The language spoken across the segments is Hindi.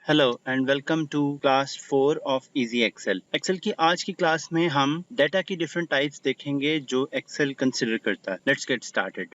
Hello and welcome to class 4 of easy Excel. Excel की आज की क्लास में हम डाटा की डिफरेंट टाइप्स देखेंगे जो एक्सेल कंसिडर करता है। Let's get started.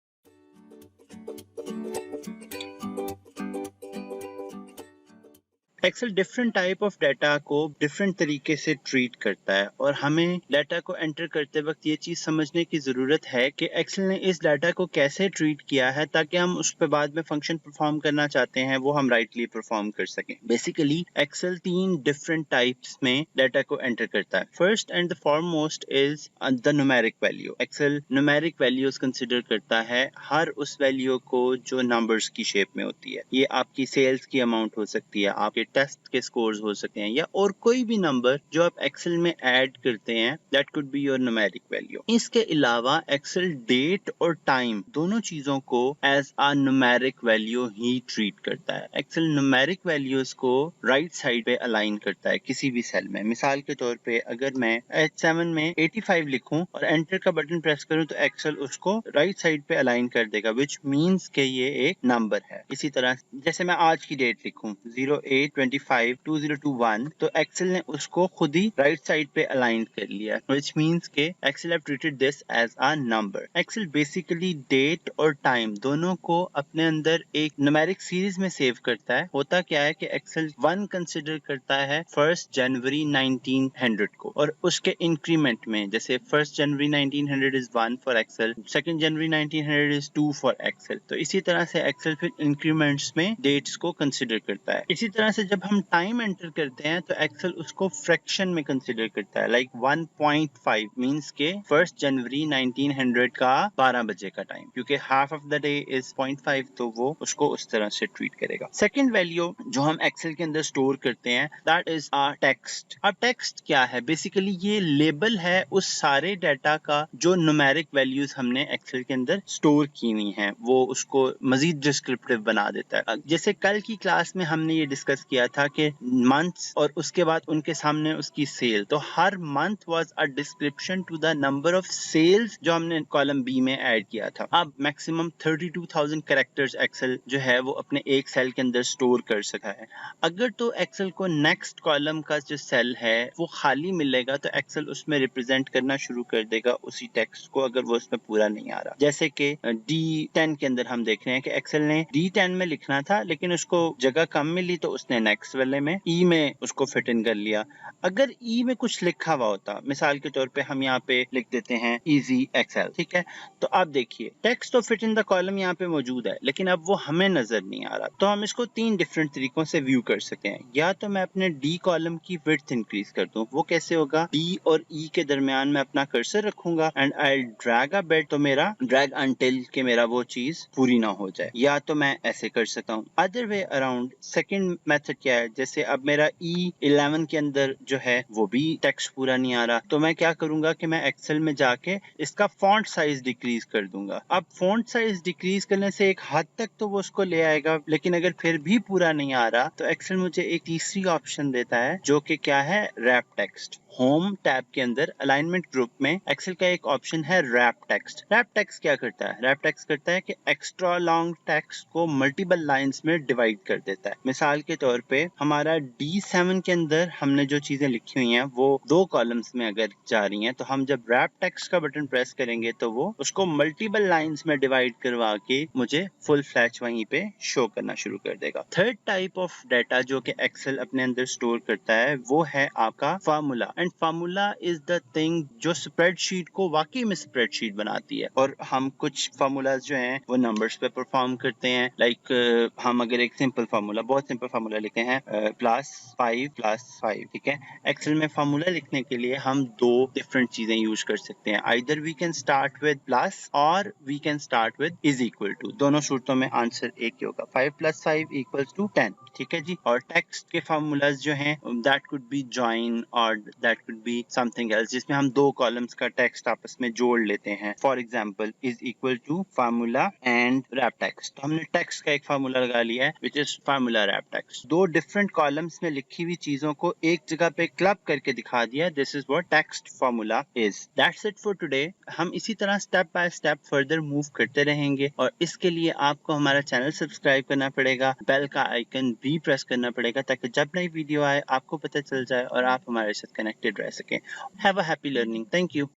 Excel different type of data को डिफरेंट तरीके से ट्रीट करता है और हमें डाटा को एंटर करते वक्त ये चीज समझने की जरूरत है कि एक्सेल ने इस डाटा को कैसे ट्रीट किया है ताकि हम उस पर बाद में फंक्शन परफॉर्म करना चाहते हैं वो हम राइटली परफॉर्म कर सकें। बेसिकली एक्सेल 3 डिफरेंट टाइप्स में डाटा को एंटर करता है। First and the foremost is the numeric value. Excel numeric values consider करता है हर उस वैल्यू को जो नंबर्स की शेप में होती है। ये आपकी सेल्स की अमाउंट हो सकती है, आपके टेस्ट के स्कोर्स हो सकते हैं या और कोई भी नंबर जो आप एक्सेल में ऐड करते हैं, that could be your numeric value. इसके अलावा एक्सेल डेट और टाइम दोनों चीजों को एज अ न्यूमेरिक वैल्यू ही ट्रीट करता है। एक्सेल न्यूमेरिक वैल्यूज को राइट साइड पे अलाइन करता है किसी भी सेल में। मिसाल के तौर पे अगर मैं H7 में 85 लिखूं और एंटर का बटन प्रेस करूं तो एक्सेल उसको राइट साइड पे अलाइन कर देगा, विच मीन्स के ये एक नंबर है। इसी तरह जैसे मैं आज की डेट लिखूं 08252021 तो एक्सेल ने उसको खुद ही राइट साइड पे अलाइन कर लिया, which means के Excel have treated this as a number। Excel basically date और टाइम दोनों को अपने अंदर एक न्यूमेरिक सीरीज में सेव करता है। होता क्या है कि एक्सेल 1 कंसिडर करता है 1 जनवरी 1900 को और उसके इंक्रीमेंट में जैसे 1 January 1900 is 1 for Excel, 2 January 1900 is 2 for Excel. तो इसी तरह से एक्सेल फिर इंक्रीमेंट्स में डेट्स को कंसिडर करता है। इसी तरह से जब हम टाइम एंटर करते हैं तो एक्सेल उसको फ्रैक्शन में कंसिडर करता है, लाइक 1.5 मींस के 1 जनवरी 1900 का 12 बजे का टाइम, क्योंकि half of the day is 0.5 तो वो उसको उस तरह से ट्रीट करेगा। सेकंड वैल्यू जो हम एक्सेल के अंदर स्टोर करते हैं दैट इज अ टेक्स्ट। अब टेक्स्ट क्या है? बेसिकली ये लेबल है उस सारे डाटा का जो न्यूमेरिक वैल्यूज हमने एक्सेल के अंदर स्टोर की हुई हैं, वो उसको मजीद डिस्क्रिप्टिव बना देता है। जैसे कल की क्लास में हमने ये डिस्कस किया था कि मंथ्स और उसके बाद उनके सामने उसकी सेल, तो हर month was a description to the number of sales जो हमने कॉलम बी में ऐड किया था। अब मैक्सिमम 32,000 कैरेक्टर्स एक्सेल जो है वो अपने एक सेल के अंदर स्टोर कर सका है। अगर तो एक्सेल को नेक्स्ट कॉलम का जो सेल है वो खाली मिलेगा तो एक्सेल उसमें रिप्रेजेंट करना शुरू कर देगा उसी टेक्स्ट को, अगर वो उसमें पूरा नहीं आ रहा। जैसे कि D10 के अंदर हम देख रहे हैं कि एक्सेल ने D10 में लिखना था लेकिन उसको जगह कम मिली तो उसने नेक्स्ट वाले में E में उसको फिट इन कर लिया। अगर E में कुछ लिखा हुआ होता, मिसाल के तौर पे हम यहाँ पे लिख देते हैं इजी एक्सेल, ठीक है, तो आप देखिए टेक्स्ट तो फिट इन द कॉलम यहाँ पे मौजूद है लेकिन अब वो हमें नजर नहीं आ रहा। तो हम इसको 3 डिफरेंट तरीकों से व्यू कर सकते हैं। या तो मैं अपने D कॉलम की विड्थ इंक्रीज कर दूं, वो कैसे होगा? D और E के दरमियान में अपना कर्सर रखूंगा and I drag a bit, तो मेरा ड्रैग अनटिल के मेरा वो चीज पूरी ना हो जाए। या तो मैं ऐसे कर सकता हूँ। Other way around second method क्या है? जैसे अब मेरा E11 के अंदर जो है वो भी टेक्स्ट पूरा नहीं आ रहा, तो मैं क्या करूंगा कि मैं एक्सेल में जाके इसका फॉन्ट साइज डिक्रीज कर दूंगा। अब फॉन्ट साइज डिक्रीज करने से एक हद तक तो वो उसको ले आएगा, लेकिन अगर फिर भी पूरा नहीं आ रहा तो एक्सेल मुझे एक तीसरी ऑप्शन देता है जो कि क्या है? Wrap text. होम टैब के अंदर अलाइनमेंट ग्रुप में एक्सेल का एक ऑप्शन है रैप टेक्स्ट। रैप टेक्स्ट क्या करता है? रैप टेक्स्ट करता है कि एक्स्ट्रा लॉन्ग टेक्स्ट को मल्टीपल लाइंस में डिवाइड कर देता है। मिसाल के तौर पे हमारा D7 के अंदर हमने जो चीजें लिखी हुई हैं वो 2 कॉलम्स में अगर जा रही हैं, तो हम जब रैप टेक्स्ट का बटन प्रेस करेंगे तो वो उसको मल्टीपल लाइंस में डिवाइड करवा के मुझे फुल फ्लैश वहीं पे शो करना शुरू कर देगा। थर्ड टाइप ऑफ डाटा जो कि एक्सेल अपने अंदर स्टोर करता है वो है आपका formula. And formula is the thing जो स्प्रेडशीट को वाकई में स्प्रेडशीट बनाती है। और हम कुछ फार्मूलाज जो हैं वो नंबर्स पे परफॉर्म करते हैं। लाइक हम अगर एक सिंपल फार्मूला, बहुत सिंपल फार्मूला लिखते हैं +5 ठीक है। एक्सेल में फार्मूला लिखने के लिए हम 2 डिफरेंट चीजें यूज कर सकते हैं। Either we can start with plus और we can start with is equal to. दोनों सूरतों में आंसर एक ही होगा, 5 + 5 = 10, ठीक है जी। और टेक्स्ट के फार्मूलाज जो हैं दैट कुड बी जॉइन और that could be something else, जिसमें हम 2 कॉलम्स का टेक्स्ट आपस में जोड़ लेते हैं। For example = formula and wrap text. तो हमने टेक्स्ट का एक फार्मूला लगा लिया है which is formula wrap text. 2 different columns में लिखी हुई चीजों को एक जगह पे क्लब करके दिखा दिया। This is what text formula is. That's it for today. हम इसी तरह step by step further move करते रहेंगे और इसके लिए आपको हमारा चैनल सब्सक्राइब करना पड़ेगा, बेल का आइकन भी प्रेस करना पड़ेगा ताकि जब नई वीडियो आए आपको पता चल जाए और आप हमारे साथ कनेक्टेड रह सकें। Have a happy learning. Thank you.